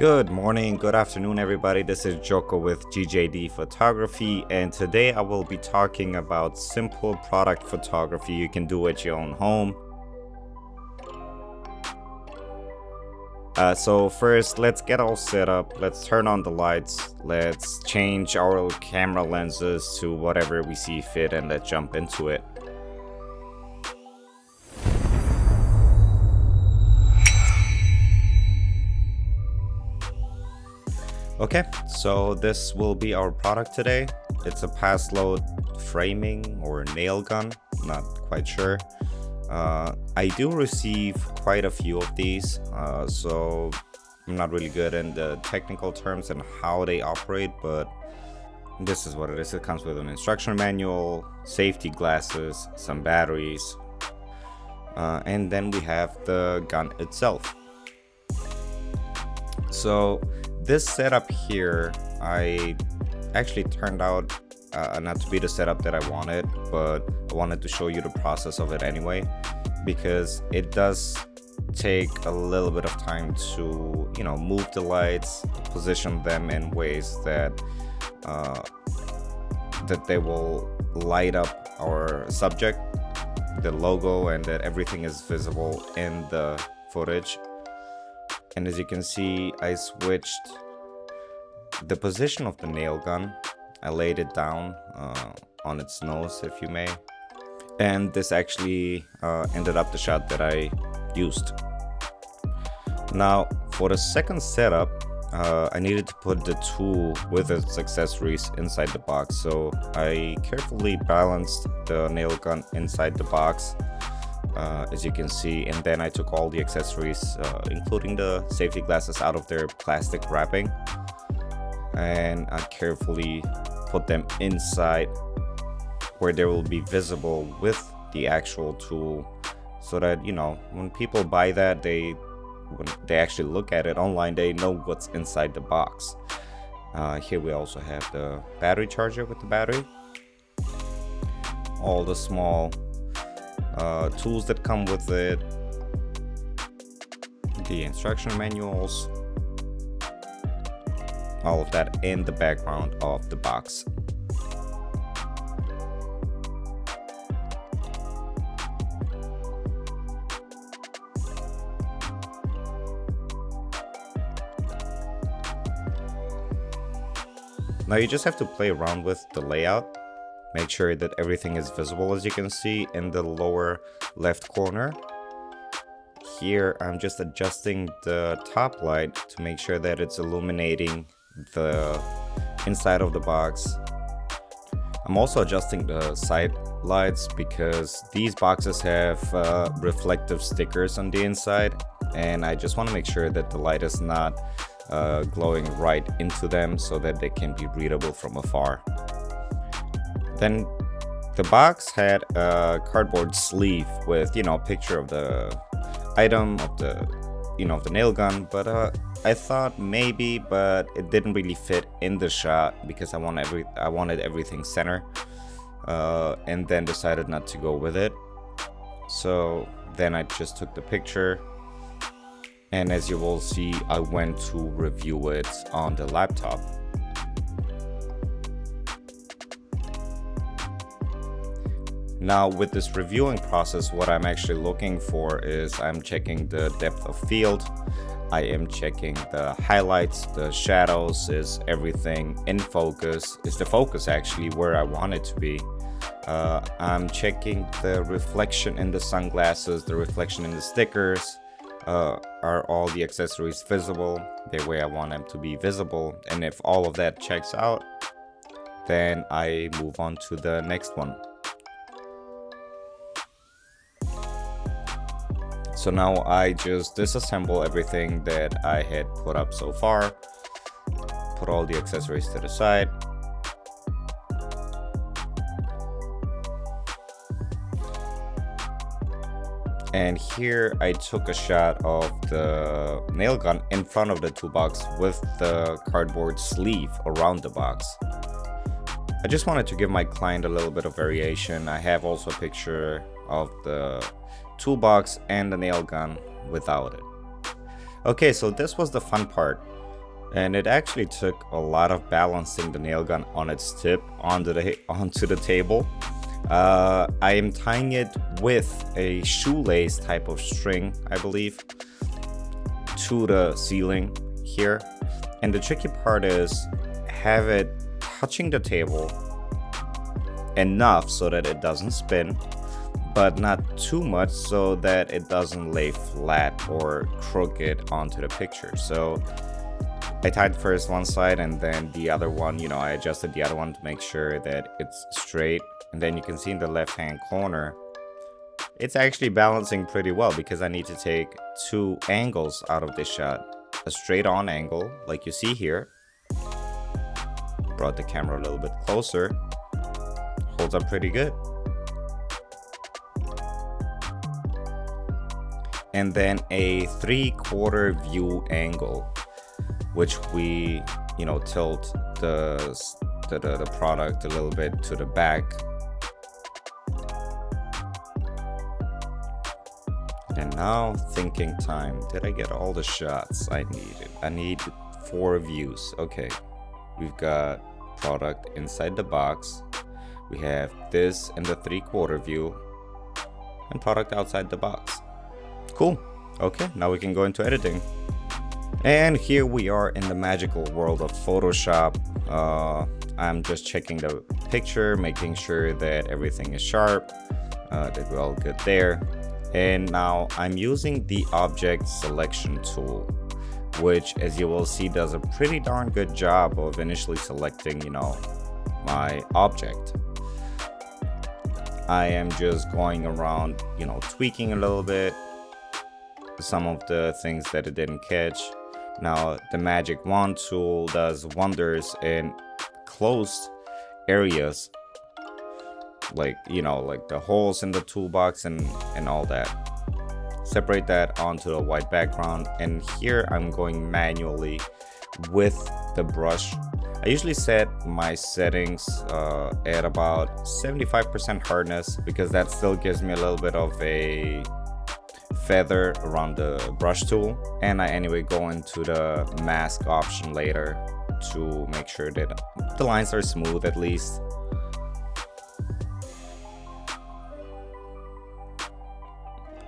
Good morning, good afternoon, everybody. This is Joko with GJD Photography, and today I will be talking about simple product photography you can do at your own home. So first, let's get all set up. Let's turn on the lights. Let's change our camera lenses to whatever we see fit, and let's jump into it. Okay, so this will be our product today. It's a Paslode framing or nail gun, not quite sure. I do receive quite a few of these, so I'm not really good in the technical terms and how they operate, but this is what it is. It comes with an instruction manual, safety glasses, some batteries, and then we have the gun itself. So this setup here, I actually turned out not to be the setup that I wanted, but I wanted to show you the process of it anyway, because it does take a little bit of time to, move the lights, position them in ways that they will light up our subject, the logo, and that everything is visible in the footage. And as you can see, I switched the position of the nail gun. I laid it down on its nose, if you may. And this actually ended up the shot that I used. Now, for the second setup, I needed to put the tool with its accessories inside the box. So I carefully balanced the nail gun inside the box, as you can see, and then I took all the accessories, including the safety glasses, out of their plastic wrapping, and I carefully put them inside where they will be visible with the actual tool, so that when people buy that, when they actually look at it online, they know what's inside the box. Here we also have the battery charger with the battery, all the small tools that come with it, the instruction manuals, all of that in the background of the box. Now you just have to play around with the layout. Make sure that everything is visible, as you can see in the lower left corner. Here I'm just adjusting the top light to make sure that it's illuminating the inside of the box. I'm also adjusting the side lights because these boxes have reflective stickers on the inside, and I just want to make sure that the light is not glowing right into them so that they can be readable from afar. Then the box had a cardboard sleeve with, a picture of the item, of the, of the nail gun, but I thought maybe, but it didn't really fit in the shot because I wanted everything center, and then decided not to go with it. So then I just took the picture, and as you will see, I went to review it on the laptop. Now with this reviewing process, what I'm actually looking for is I'm checking the depth of field, I am checking the highlights, the shadows, is everything in focus, is the focus actually where I want it to be. I'm checking the reflection in the sunglasses, the reflection in the stickers, are all the accessories visible the way I want them to be visible, and if all of that checks out, then I move on to the next one. So now I just disassemble everything that I had put up so far, put all the accessories to the side. And here I took a shot of the nail gun in front of the toolbox with the cardboard sleeve around the box. I just wanted to give my client a little bit of variation. I have also a picture of the toolbox and the nail gun without it. Okay, so this was the fun part. And it actually took a lot of balancing the nail gun on its tip onto the table. I am tying it with a shoelace type of string, I believe, to the ceiling here. And the tricky part is have it touching the table enough so that it doesn't spin, but not too much so that it doesn't lay flat or crooked onto the picture. So I tied first one side and then the other one, I adjusted the other one to make sure that it's straight. And then you can see in the left hand corner, it's actually balancing pretty well because I need to take two angles out of this shot. A straight on angle, like you see here. Brought the camera a little bit closer. Holds up pretty good. And then a 3/4 view angle, which we tilt the product a little bit to the back. And now thinking time. Did I get all the shots I needed? I need 4 views. Okay, we've got product inside the box. We have this in the 3/4 view and product outside the box. Cool. Okay, now we can go into editing. And here we are in the magical world of Photoshop. I'm just checking the picture, making sure that everything is sharp, that we're all good there. And now I'm using the object selection tool, which, as you will see, does a pretty darn good job of initially selecting, my object. I am just going around, tweaking a little bit some of the things that it didn't catch. Now the magic wand tool does wonders in closed areas, like the holes in the toolbox and all that. Separate that onto a white background, and here I'm going manually with the brush. I usually set my settings at about 75% hardness because that still gives me a little bit of a feather around the brush tool. And I anyway go into the mask option later to make sure that the lines are smooth at least.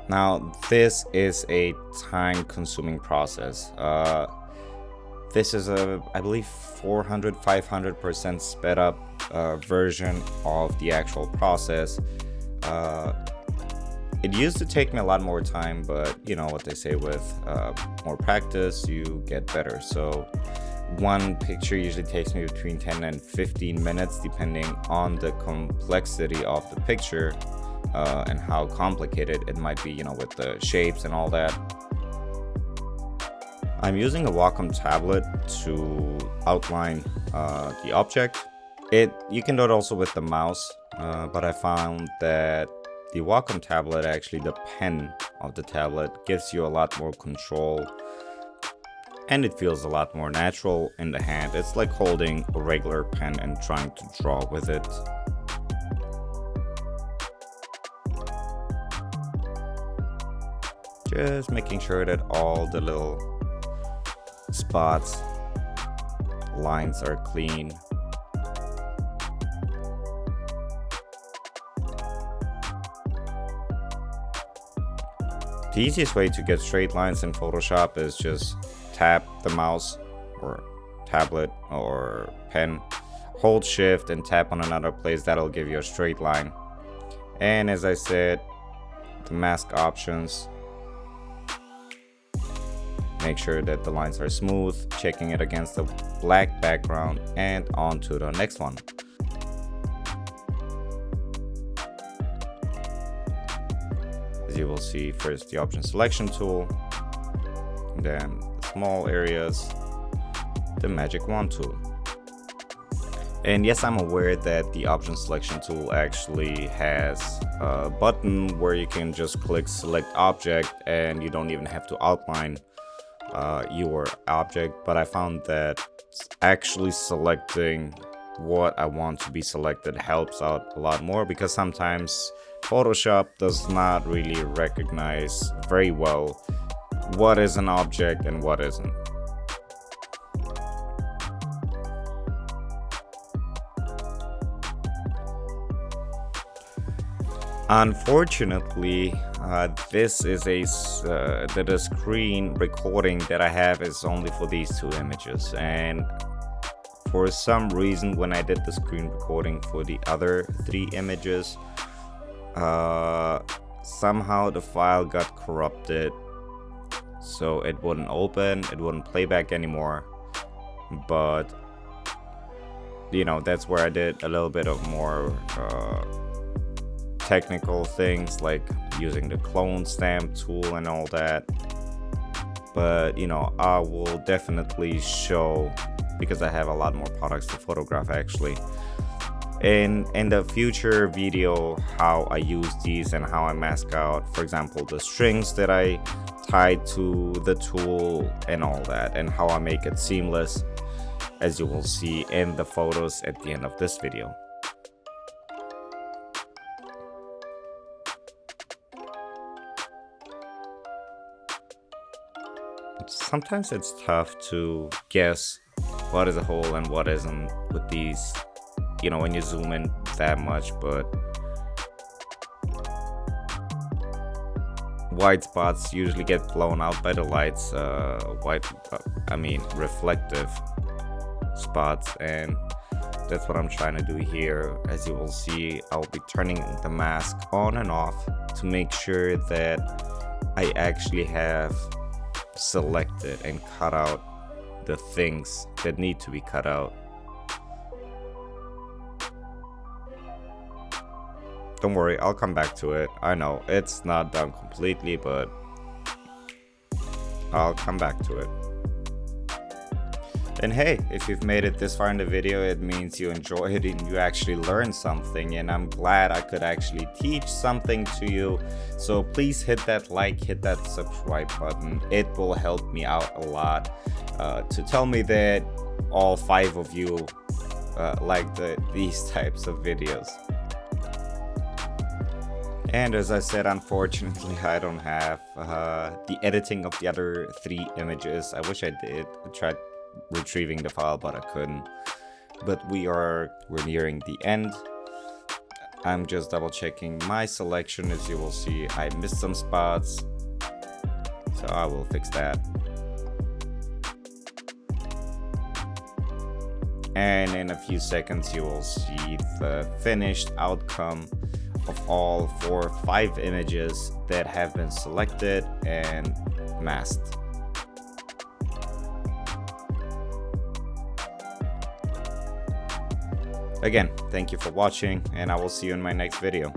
Now this is a time-consuming process. This is I believe 400-500% sped up version of the actual process. It used to take me a lot more time, but you know what they say, with more practice you get better. So one picture usually takes me between 10 and 15 minutes depending on the complexity of the picture. And how complicated it might be, with the shapes and all that. I'm using a Wacom tablet to outline the object. You can do it also with the mouse, but I found that the Wacom tablet, actually the pen of the tablet, gives you a lot more control and it feels a lot more natural in the hand. It's like holding a regular pen and trying to draw with it. Just making sure that all the little spots, lines are clean. The easiest way to get straight lines in Photoshop is just tap the mouse or tablet or pen, hold shift and tap on another place. That'll give you a straight line. And as I said, the mask options, make sure that the lines are smooth, checking it against the black background, and on to the next one. As you will see, first the option selection tool, then the small areas, the magic wand tool. And yes, I'm aware that the option selection tool actually has a button where you can just click select object and you don't even have to outline your object, but I found that actually selecting what I want to be selected helps out a lot more, because sometimes Photoshop does not really recognize very well what is an object and what isn't. Unfortunately, this is the screen recording that I have is only for these two images, and for some reason when I did the screen recording for the other three images, somehow the file got corrupted, so it wouldn't open, it wouldn't play back anymore. But you know, that's where I did a little bit of more technical things like using the clone stamp tool and all that. But you know, I will definitely show, because I have a lot more products to photograph actually, in the future video, how I use these and how I mask out, for example, the strings that I tied to the tool and all that, and how I make it seamless, as you will see in the photos at the end of this video. Sometimes it's tough to guess what is a hole and what isn't with these, you know, when you zoom in that much, but white spots usually get blown out by the lights, reflective spots, and that's what I'm trying to do here. As you will see, I'll be turning the mask on and off to make sure that I actually have selected and cut out the things that need to be cut out. Don't worry, I'll come back to it. I know it's not done completely, but I'll come back to it. And hey, if you've made it this far in the video, it means you enjoyed it and you actually learned something, and I'm glad I could actually teach something to you. So please hit that like, hit that subscribe button. It will help me out a lot to tell me that all 5 of you like these types of videos. And as I said, unfortunately, I don't have the editing of the other 3 images. I wish I did. I tried retrieving the file, but I couldn't. But we're nearing the end. I'm just double checking my selection. As you will see, I missed some spots, so I will fix that. And in a few seconds you will see the finished outcome of all 4 or 5 images that have been selected and masked. Again, thank you for watching, and I will see you in my next video.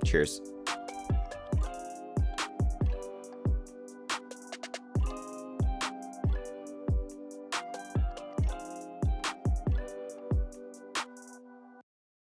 Cheers.